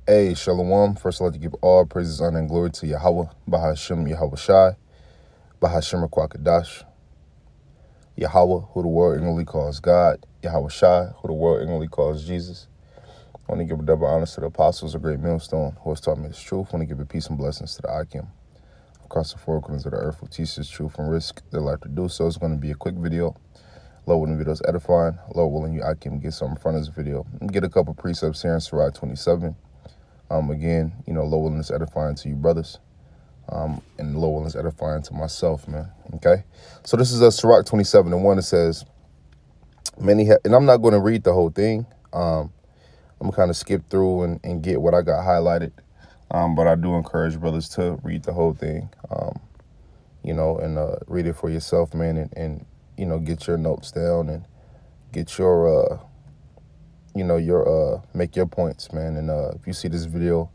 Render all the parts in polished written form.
Hey, Shalom. First, I'd like to give all praises, honor, and glory to Yahweh, Bahashem, Yahweh Shai, Bahashem Rakwakadash, Yahweh, who the world ignorantly calls God, Yahweh Shai, who the world ignorantly calls Jesus. I want to give a double honor to the apostles, a great millstone, who has taught me this truth. I want to give a peace and blessings to the Akim across the four corners of the earth, who teach this truth and risk their life to do so. It's going to be a quick video. Lord willing, the video is edifying. Lord willing, you Akim get something in front of this video and get a couple precepts here in Sirach 27. Again, Lord willing is edifying to you brothers. And Lord willing is edifying to myself, man. Okay? So this is a Sirach 27, and one that says, and I'm not going to read the whole thing. I'm going to kind of skip through and get what I got highlighted. But I do encourage brothers to read the whole thing, and read it for yourself, man, and get your notes down and get your, make your points, man. And if you see this video,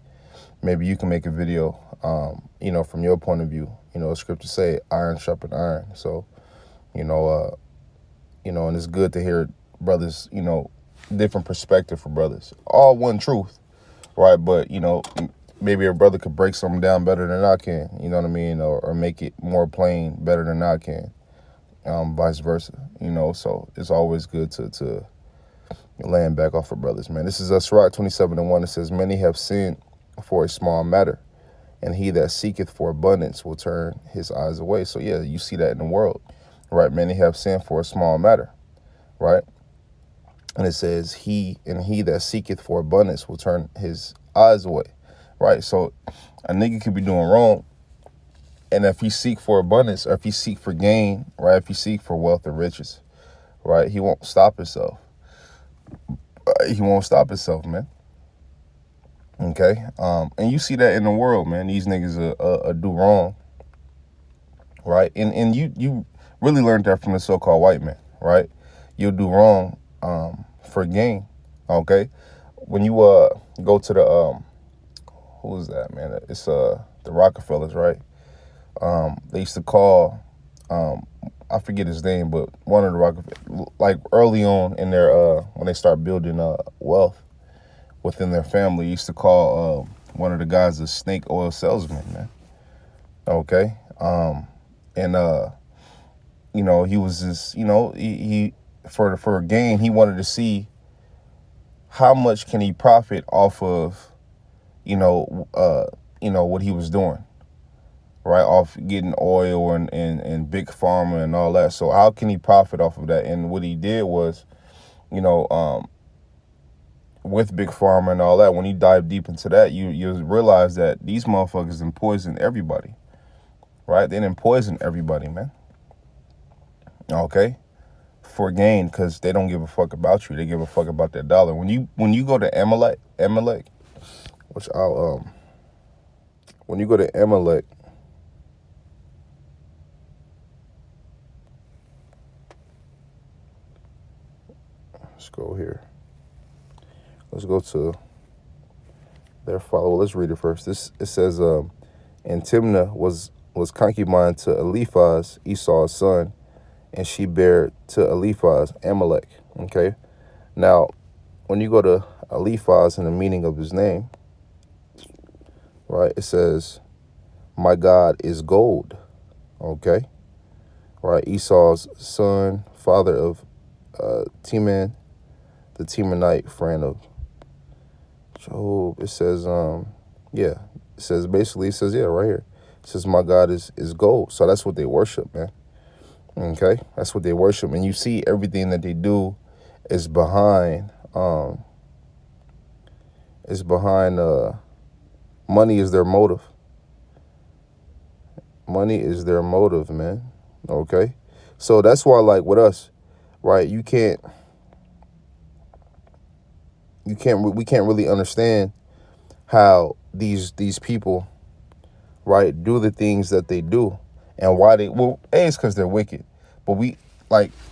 maybe you can make a video, from your point of view. Scripture say iron sharpen iron. So, and it's good to hear brothers, different perspective for brothers. All one truth, right? But, maybe a brother could break something down better than I can, you know what I mean? Or make it more plain better than I can, vice versa, So it's always good to laying back off of brothers, man. This is a Sirach 27 and 1. It says, many have sinned for a small matter, and he that seeketh for abundance will turn his eyes away. So yeah, you see that in the world, right? Many have sinned for a small matter, right? And it says he that seeketh for abundance will turn his eyes away, right? So a nigga could be doing wrong, and if he seek for abundance, or if he seek for gain, right? If he seek for wealth or riches, right? He won't stop himself. He won't stop himself, man. Okay, and you see that in the world, man. These niggas do wrong, right? And you really learned that from the so-called white man, right? You'll do wrong for gain, okay? When you go to the who is that, man? It's the Rockefellers, right? They used to call I forget his name, but one of the Rockefellers, like early on in their when they start building wealth within their family, used to call one of the guys a snake oil salesman, man. Okay. He was just, he for a gain, he wanted to see how much can he profit off of, what he was doing, right? Off getting oil and big pharma and all that. So how can he profit off of that? And what he did was, with big pharma and all that, when you dive deep into that, you realize that these motherfuckers done poison everybody, right? They done poison everybody, man. Okay, for gain, because they don't give a fuck about you. They give a fuck about their dollar. When you go to Amalek, which when you go to Amalek, let's go here. Let's go to their follower. Let's read it first. It says, and Timnah was concubine to Eliphaz, Esau's son, and she bare to Eliphaz Amalek. Okay. Now, when you go to Eliphaz and the meaning of his name, right, it says, my God is gold. Okay. Right. Esau's son, father of Teman, the Temanite, friend of Job. It says, right here. It says, my God is gold. So that's what they worship, man. Okay, that's what they worship. And you see everything that they do is behind, money is their motive. Money is their motive, man. Okay. So that's why, like with us, right, we can't really understand how these people, right, do the things that they do and why it's because they're wicked. But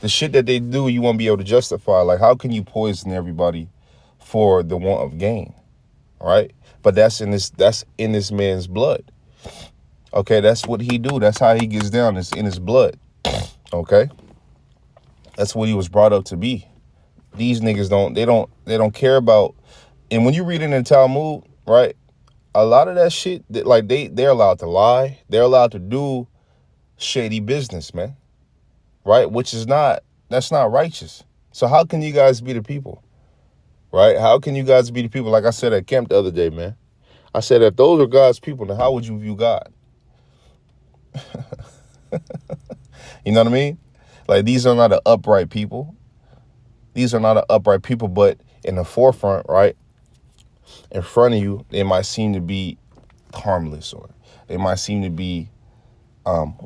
the shit that they do, you won't be able to justify. Like, how can you poison everybody for the want of gain, right? But that's in this man's blood. Okay, that's what he do. That's how he gets down. It's in his blood. Okay, that's what he was brought up to be. These niggas don't care about. And when you read it in the Talmud, right? A lot of that shit, like they're allowed to lie. They're allowed to do shady business, man, right? That's not righteous. So how can you guys be the people, right? How can you guys be the people? Like I said at camp the other day, man. I said, if those are God's people, then how would you view God? You know what I mean? Like, these are not the upright people. These are not the upright people, but in the forefront, right, in front of you, they might seem to be harmless, or they might seem to be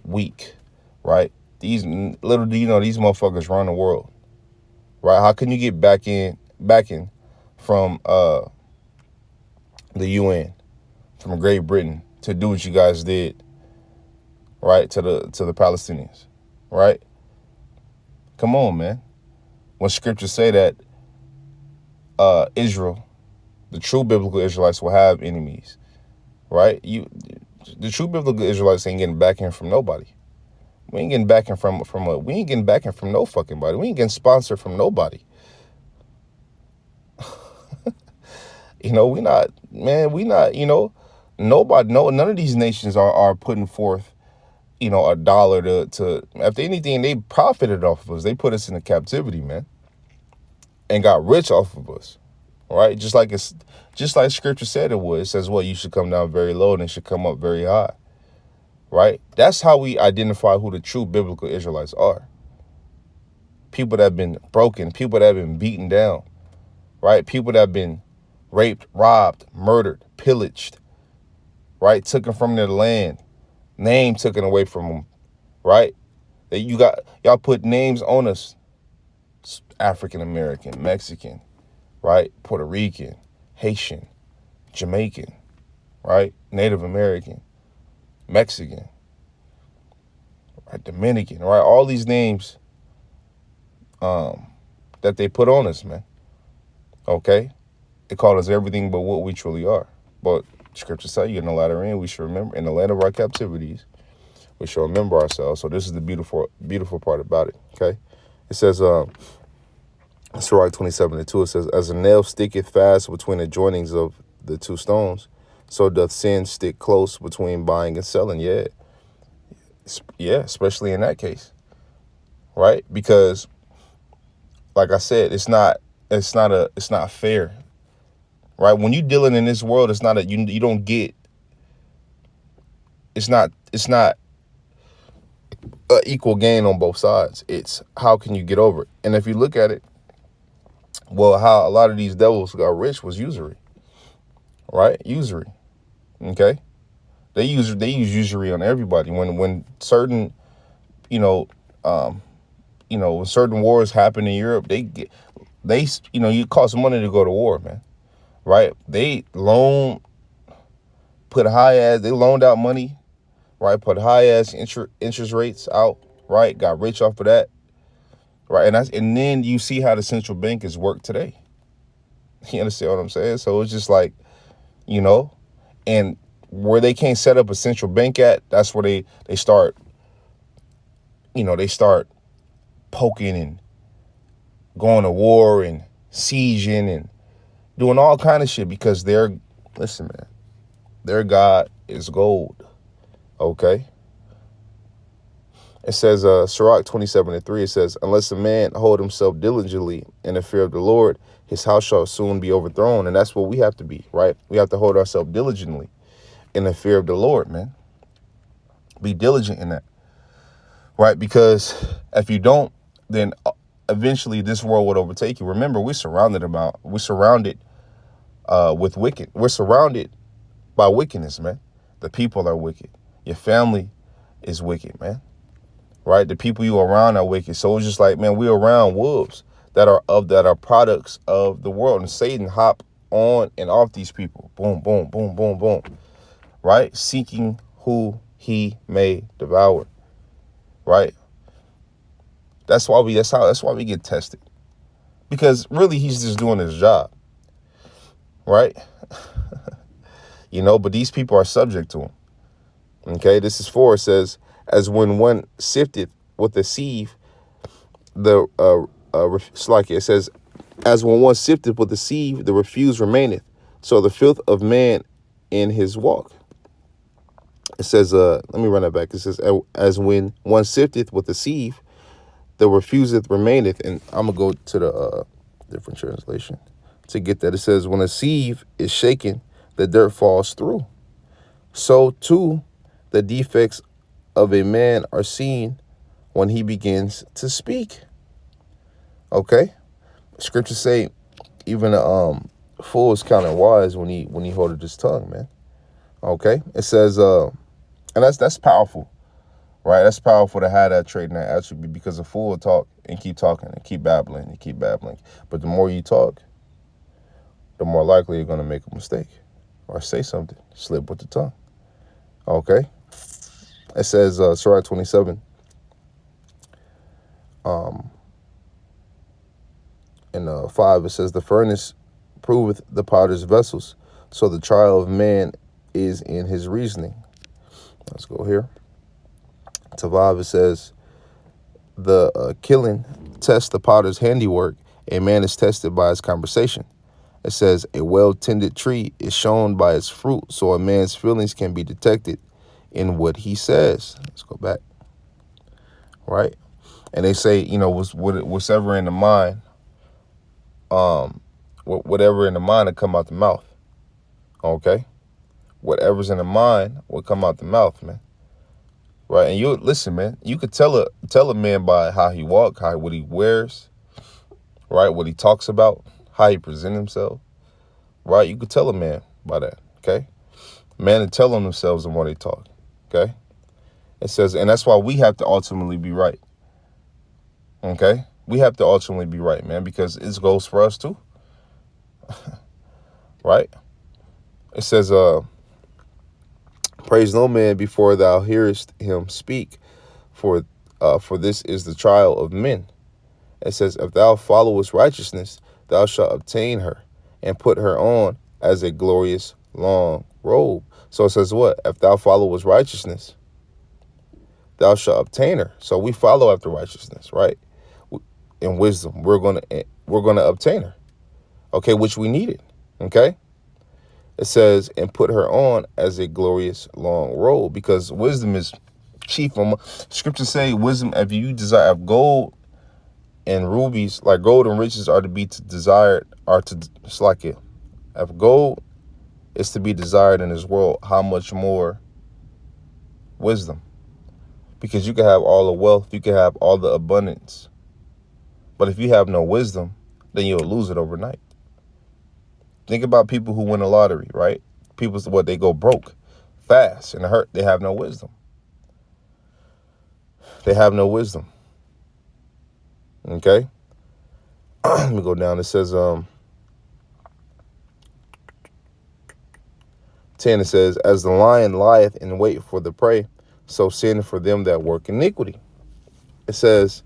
weak, right? These, little do you know, these motherfuckers run the world, right? How can you get backing from the UN, from Great Britain, to do what you guys did, right, to the Palestinians, right? Come on, man. When scriptures say that Israel, the true biblical Israelites, will have enemies, right? The true biblical Israelites ain't getting backing from nobody. We ain't getting backing we ain't getting backing from no fucking body. We ain't getting sponsored from nobody. You know, we not, you know, none of these nations are putting forth, you know, a dollar to if anything, they profited off of us. They put us into captivity, man, and got rich off of us, right? Just like scripture said it would. It says, well, you should come down very low and it should come up very high, right? That's how we identify who the true biblical Israelites are. People that have been broken, people that have been beaten down, right? People that have been raped, robbed, murdered, pillaged, right? Taken from their land, name taken away from them, right? That y'all put names on us: African American, Mexican, right? Puerto Rican, Haitian, Jamaican, right? Native American, Mexican, right? Dominican, right? All these names that they put on us, man. Okay? They call us everything but what we truly are. But scripture says, in the latter end, we should remember, in the land of our captivities, we should remember ourselves. So this is the beautiful part about it. Okay? It says, Sirach 27:2, it says, as a nail sticketh fast between the joinings of the two stones, so doth sin stick close between buying and selling. Yeah. Yeah, especially in that case. Right? Because, like I said, it's not fair. Right? When you're dealing in this world, it's not you don't get, it's not equal gain on both sides. It's how can you get over it? And if you look at it, well, how a lot of these devils got rich was usury, right? Usury, okay? They use usury on everybody. When certain, when certain wars happen in Europe, you cost money to go to war, man, right? They loaned out money, right? Put high ass interest rates out, right? Got rich off of that, right? And then you see how the central bank is worked today. You understand what I'm saying? So it's just like, and where they can't set up a central bank at, that's where they start, they start poking and going to war and sieging and doing all kind of shit because listen, man, their God is gold. Okay. It says, Sirach 27:3, it says, unless a man hold himself diligently in the fear of the Lord, his house shall soon be overthrown. And that's what we have to be, right? We have to hold ourselves diligently in the fear of the Lord, man. Be diligent in that, right? Because if you don't, then eventually this world would overtake you. Remember, we're surrounded with wicked. We're surrounded by wickedness, man. The people are wicked. Your family is wicked, man. Right? The people you are around are wicked. So it's just like, man, we're around wolves that are products of the world. And Satan hop on and off these people. Boom, boom, boom, boom, boom. Right? Seeking who he may devour. Right? That's why we get tested. Because really he's just doing his job. Right? But these people are subject to him. Okay, this is 4. It says, as when one sifteth with a sieve, it says, as when one sifteth with a sieve, the refuse remaineth, So the filth of man in his walk. It says, let me run that back. It says, as when one sifteth with a sieve, the refuseth remaineth. And I'm going to go to the different translation to get that. It says, when a sieve is shaken, the dirt falls through. So too, the defects of a man are seen when he begins to speak. Okay? Scriptures say even a fool is counted wise when he holdeth his tongue, man. Okay? It says, and that's powerful, right? That's powerful to have that trait and that attribute, because a fool will talk and keep talking and keep babbling and keep babbling. But the more you talk, the more likely you're going to make a mistake or say something, slip with the tongue. Okay? It says, Sirach 27, in 5, it says, the furnace proveth the potter's vessels, so the trial of man is in his reasoning. Let's go here. To 5, it says, the killing tests the potter's handiwork. A man is tested by his conversation. It says, a well-tended tree is shown by its fruit, so a man's feelings can be detected in what he says. Let's go back. Right? And they say, whatever in the mind, whatever in the mind will come out the mouth. Okay? Whatever's in the mind will come out the mouth, man. Right? And you listen, man, you could tell a man by how he walk, what he wears, right? What he talks about, how he presents himself, right? You could tell a man by that, okay? Man and tell on themselves the more they talk, okay? It says, and that's why we have to ultimately be right, okay? We have to ultimately be right, man, because it goes for us too, right? It says, praise no man before thou hearest him speak, for this is the trial of men. It says, if thou followest righteousness, thou shalt obtain her, and put her on as a glorious long robe. So it says what? If thou followest righteousness, thou shalt obtain her. So we follow after righteousness, right? In wisdom, we're gonna obtain her. Okay, which we needed. Okay. It says, and put her on as a glorious long robe, because wisdom is chief. Scriptures say wisdom, if you desire, if gold and rubies, like gold and riches, are to be desired, it's like it. If gold is to be desired in this world, how much more wisdom? Because you can have all the wealth, you can have all the abundance, but if you have no wisdom, then you'll lose it overnight. Think about people who win the lottery, right? They go broke fast and hurt. They have no wisdom. They have no wisdom. Okay? Let me go down. It says, 10, it says, as the lion lieth in wait for the prey, so sin for them that work iniquity. It says,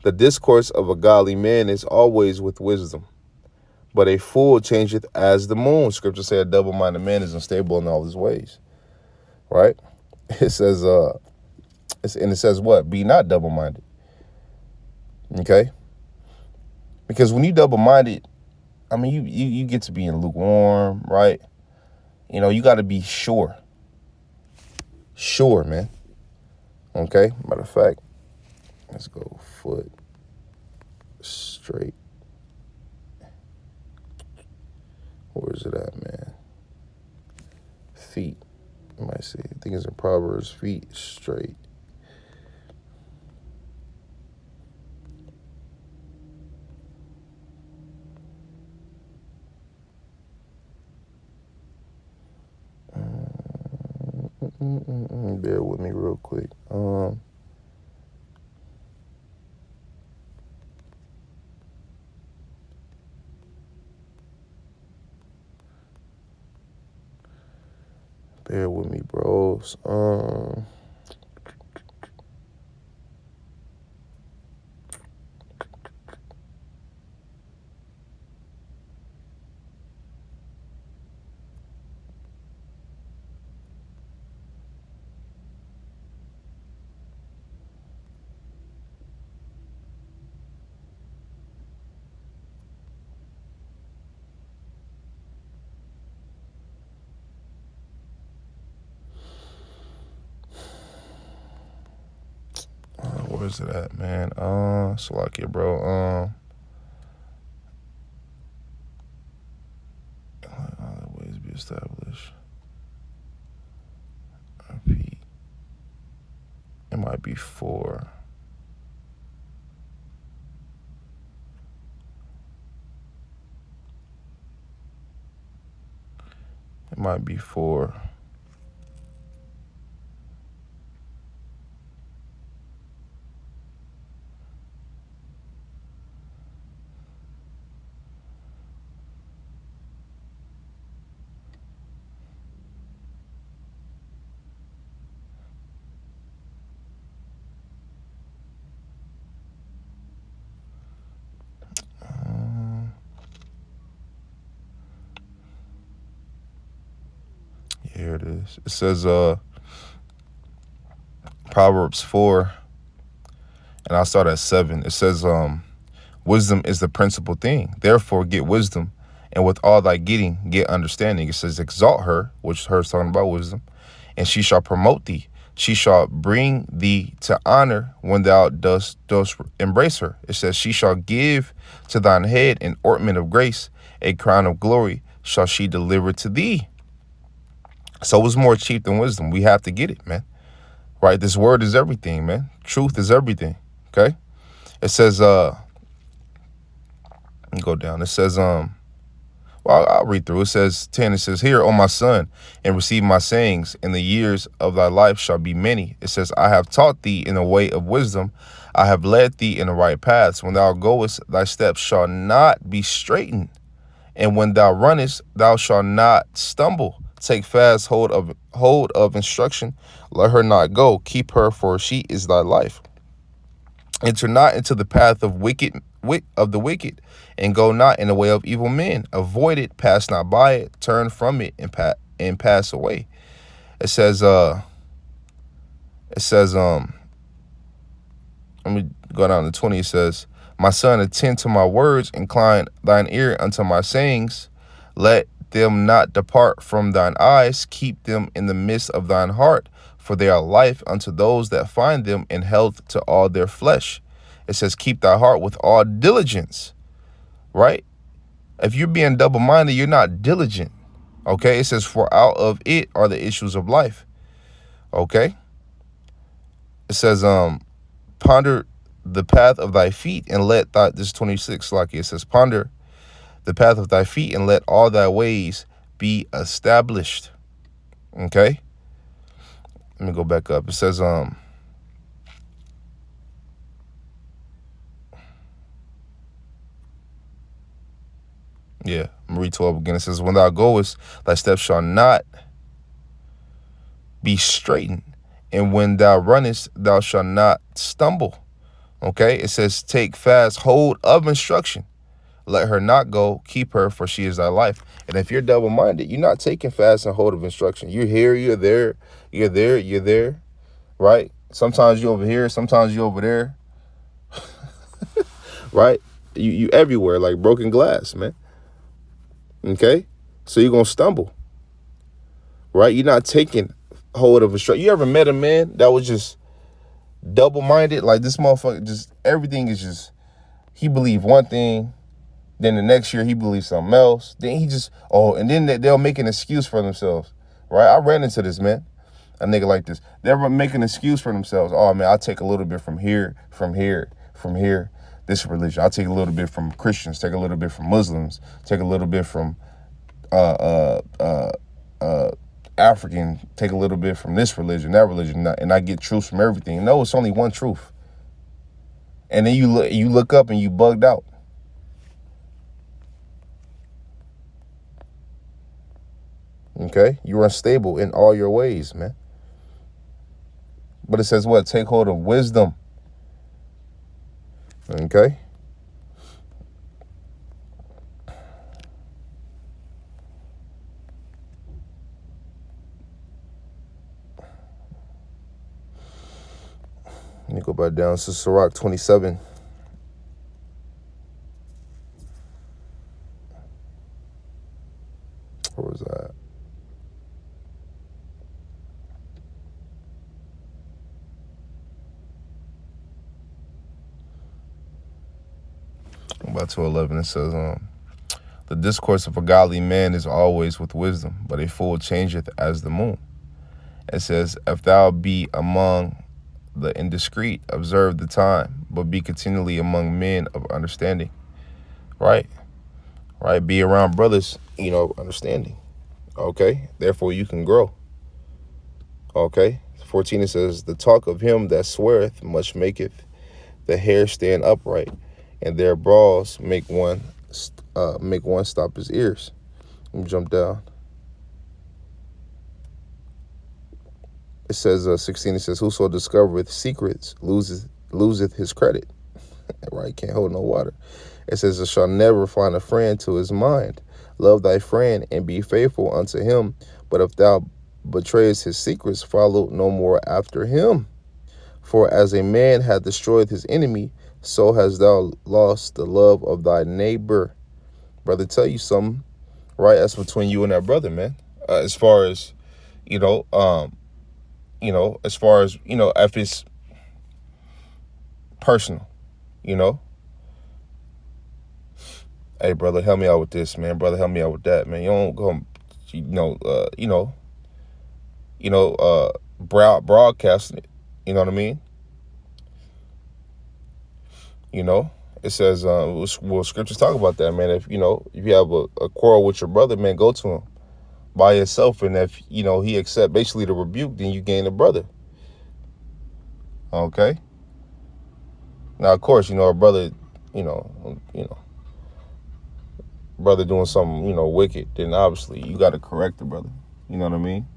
the discourse of a godly man is always with wisdom, but a fool changeth as the moon. Scripture say a double-minded man is unstable in all his ways. Right? It says, and it says what? Be not double-minded. Okay? Because when you double-minded, I mean, you get to being lukewarm, right? You got to be sure. Sure, man. Okay? Matter of fact, let's go foot straight. Where is it at, man? Feet. You might see. I think it's in Proverbs. Feet straight. Bear with me real quick. Bear with me, bros. Where's it at, man? Slovakia, bro. Ways be established. Repeat. It might be 4. It might be 4. Here it is. It says Proverbs 4, and I'll start at 7. It says wisdom is the principal thing. Therefore get wisdom, and with all thy getting, get understanding. It says exalt her, which her is talking about wisdom, and she shall promote thee. She shall bring thee to honor when thou dost embrace her. It says she shall give to thine head an ornament of grace, a crown of glory shall she deliver to thee. So what's more cheap than wisdom? We have to get it, man. Right? This word is everything, man. Truth is everything. Okay? It says, let me go down. It says, well, I'll read through. It says 10. It says, hear, O my son, and receive my sayings, and the years of thy life shall be many. It says, I have taught thee in the way of wisdom. I have led thee in the right paths. When thou goest, thy steps shall not be straitened. And when thou runnest, thou shalt not stumble. Take fast hold of instruction. Let her not go. Keep her, for she is thy life. Enter not into the path of the wicked, and go not in the way of evil men. Avoid it, pass not by it, turn from it, and pass away. It says, let me go down to 20. It says, my son, attend to my words, incline thine ear unto my sayings. Let them not depart from thine eyes, keep them in the midst of thine heart, for they are life unto those that find them, and health to all their flesh. It says, keep thy heart with all diligence, right? If you're being double-minded, you're not diligent, okay? It says, for out of it are the issues of life, okay? It says, ponder the path of thy feet, and let thy, this is 26, like it says, ponder the path of thy feet, and let all thy ways be established. Okay. Let me go back up. It says, yeah, I'm read 12 again. It says, when thou goest, thy steps shall not be straitened, and when thou runnest, thou shalt not stumble. Okay. It says, take fast hold of instruction. Let her not go, keep her, for she is thy life. And if you're double-minded, you're not taking fast and hold of instruction. You're here, you're there, you're there, you're there, right? Sometimes you're over here, sometimes you're over there, right? You everywhere, like broken glass, man. Okay? So you're going to stumble, right? You're not taking hold of instruction. You ever met a man that was just double-minded? Like this motherfucker, just everything is just, he believed one thing, then the next year he believes something else. Then he just, and then they'll make an excuse for themselves, right? I ran into this, man, a nigga like this. They'll make an excuse for themselves. Oh, man, I'll take a little bit from here, from here, from here, this religion. I'll take a little bit from Christians, take a little bit from Muslims, take a little bit from African, take a little bit from this religion, that religion, and I get truths from everything. No, it's only one truth. And then you look up and you bugged out. Okay, you're unstable in all your ways, man. But it says what? Take hold of wisdom. Okay. Let me go back down to Sirach 27. Where was that? to 11, it says, the discourse of a godly man is always with wisdom, but a fool changeth as the moon. It says, if thou be among the indiscreet, observe the time, but be continually among men of understanding. Right? Right? Be around brothers, understanding. Okay? Therefore you can grow. Okay? 14, it says, the talk of him that sweareth much maketh the hair stand upright, and their brawls make one stop his ears. Let me jump down. It says 16, it says, whoso discovereth secrets loseth his credit. Right? Can't hold no water. It says, it shall never find a friend to his mind. Love thy friend and be faithful unto him. But if thou betrayest his secrets, follow no more after him. For as a man hath destroyed his enemy, so hast thou lost the love of thy neighbor. Brother, tell you something, right? That's between you and that brother, man. As far as, as far as, if it's personal, Hey, brother, help me out with this, man. Brother, help me out with that, man. You don't go, broadcasting it. You know what I mean? It says, well, scriptures talk about that, man. If you have a quarrel with your brother, man, go to him by yourself. And if, he accept basically the rebuke, then you gain a brother. Okay. Now, of course, a brother, brother doing something, wicked, then obviously you got to correct the brother. You know what I mean?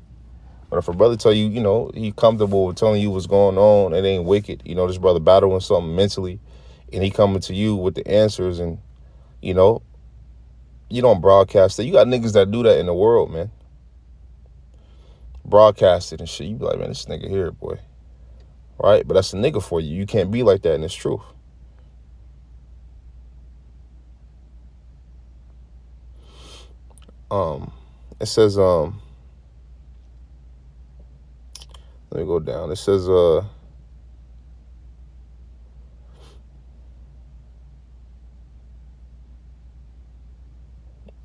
But if a brother tell you, he comfortable with telling you what's going on, it ain't wicked. This brother battling something mentally, and he coming to you with the answers, and, you don't broadcast it. You got niggas that do that in the world, man. Broadcast it and shit. You be like, man, this nigga here, boy. Right? But that's a nigga for you. You can't be like that in this truth. It says, let me go down. It says, let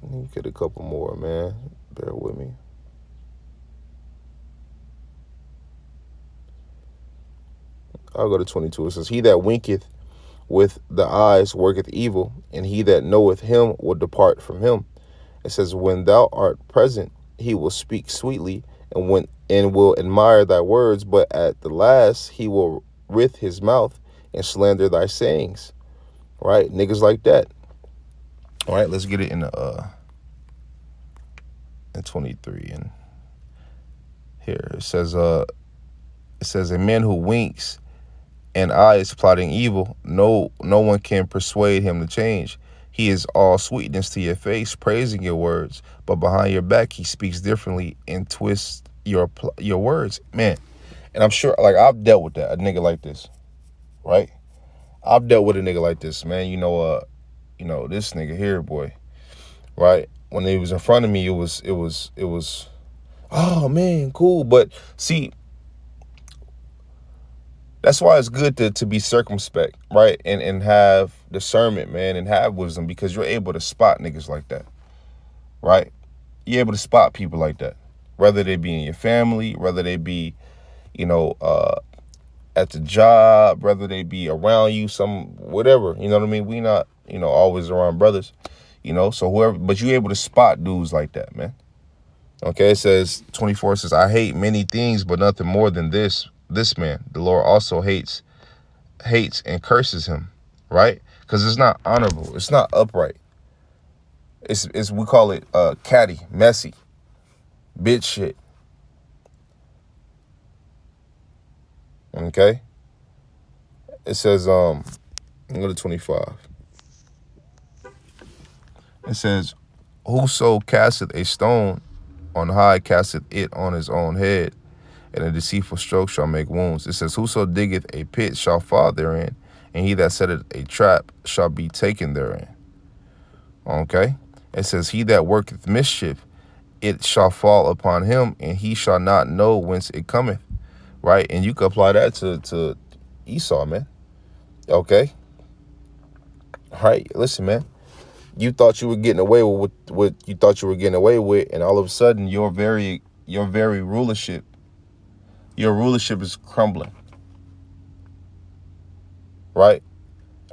me get a couple more, man. Bear with me. I'll go to 22. It says, he that winketh with the eyes worketh evil, and he that knoweth him will depart from him. It says, when thou art present, he will speak sweetly, and will admire thy words, but at the last he will writh his mouth and slander thy sayings. Right? Niggas like that. All right, let's get it in 23. And here it says, a man who winks and eyes plotting evil, no one can persuade him to change. He is all sweetness to your face, praising your words, but behind your back he speaks differently and twists your words, man. And I'm sure, like, I've dealt with that, a nigga like this, right? I've dealt with a nigga like this, man. This nigga here, boy, right? When he was in front of me, it was, oh man, cool. But see, that's why it's good to be circumspect, right? And have discernment, man, and have wisdom, because you're able to spot niggas like that, right? You're able to spot people like that, whether they be in your family, whether they be, at the job, whether they be around you, whatever, you know what I mean? We not, always around brothers, so whoever, but you're able to spot dudes like that, man. Okay, it says, 24 says, I hate many things, but nothing more than this man. The Lord also hates and curses him, right? Because it's not honorable. It's not upright. It's we call it catty, messy, bitch shit. Okay? It says, I'm going to 25. It says, whoso casteth a stone on high casteth it on his own head, and a deceitful stroke shall make wounds. It says, whoso diggeth a pit shall fall therein, and he that setteth a trap shall be taken therein. Okay? It says, he that worketh mischief, it shall fall upon him, and he shall not know whence it cometh. Right? And you can apply that to Esau, man. Okay? Right? Listen, man. You thought you were getting away with what you thought you were getting away with, and all of a sudden your rulership is crumbling. Right?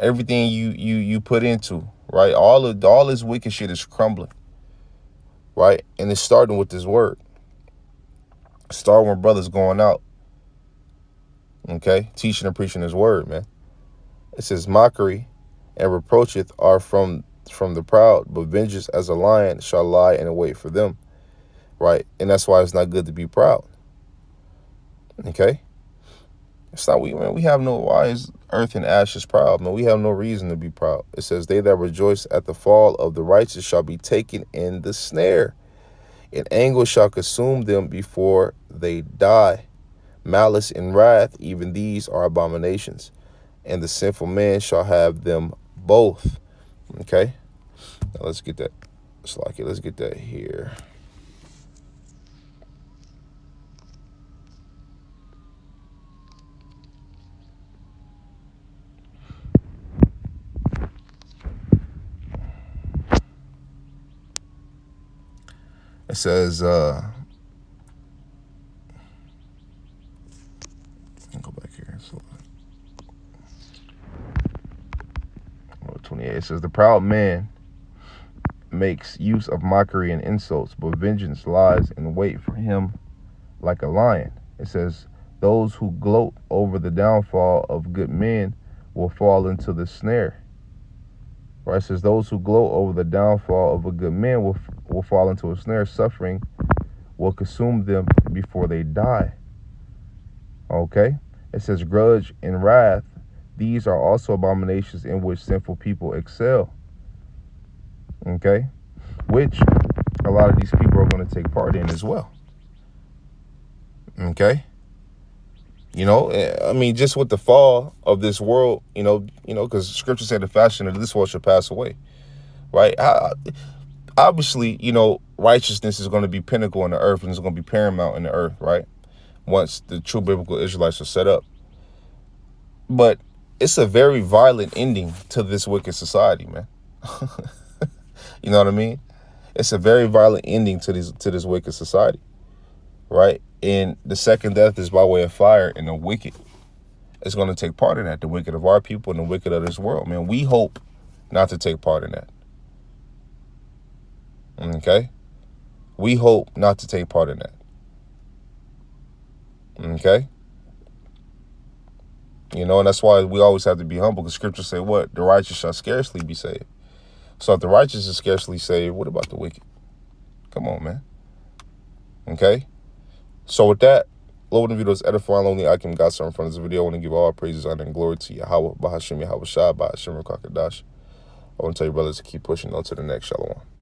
Everything you put into, right? All this wicked shit is crumbling. Right? And it's starting with this word. Starting with brothers going out. Okay? Teaching and preaching his word, man. It says mockery and reproacheth are from the proud, but vengeance as a lion shall lie in wait for them. Right? And that's why it's not good to be proud. Okay? It's not we have no, why is earth and ashes proud? Man, we have no reason to be proud. It says, they that rejoice at the fall of the righteous shall be taken in the snare, and anguish shall consume them before they die. Malice and wrath, even these are abominations, and the sinful man shall have them both. Okay? Now let's get that. Let's get that here. It says, go back here. So, 28. It says, the proud man makes use of mockery and insults, but vengeance lies in wait for him like a lion. It says, those who gloat over the downfall of good men will fall into the snare. Right? It says, those who gloat over the downfall of a good man will fall into a snare. Suffering will consume them before they die. Okay? It says, grudge and wrath, these are also abominations in which sinful people excel. Okay? Which a lot of these people are going to take part in as well. Okay? You know, I mean, just with the fall of this world, you know, because scripture said the fashion of this world shall pass away. Right? Obviously, you know, righteousness is going to be pinnacle in the earth, and it's going to be paramount in the earth, right? Once the true biblical Israelites are set up. But it's a very violent ending to this wicked society, man. You know what I mean? It's a very violent ending to this wicked society, right? And the second death is by way of fire, and the wicked is going to take part in that. The wicked of our people and the wicked of this world, man. We hope not to take part in that. Okay? We hope not to take part in that. Okay? You know, and that's why we always have to be humble, because scripture say what? The righteous shall scarcely be saved. So if the righteous is scarcely saved, what about the wicked? Come on, man. Okay? So with that, Lord, the video is edifying. Only I can got something from this video. I want to give all praises, honor, and glory to Yahweh, Bahashim Yahweh Shai, Bahashim Rakakadash. I want to tell you, brothers, to keep pushing on to the next. Shalom.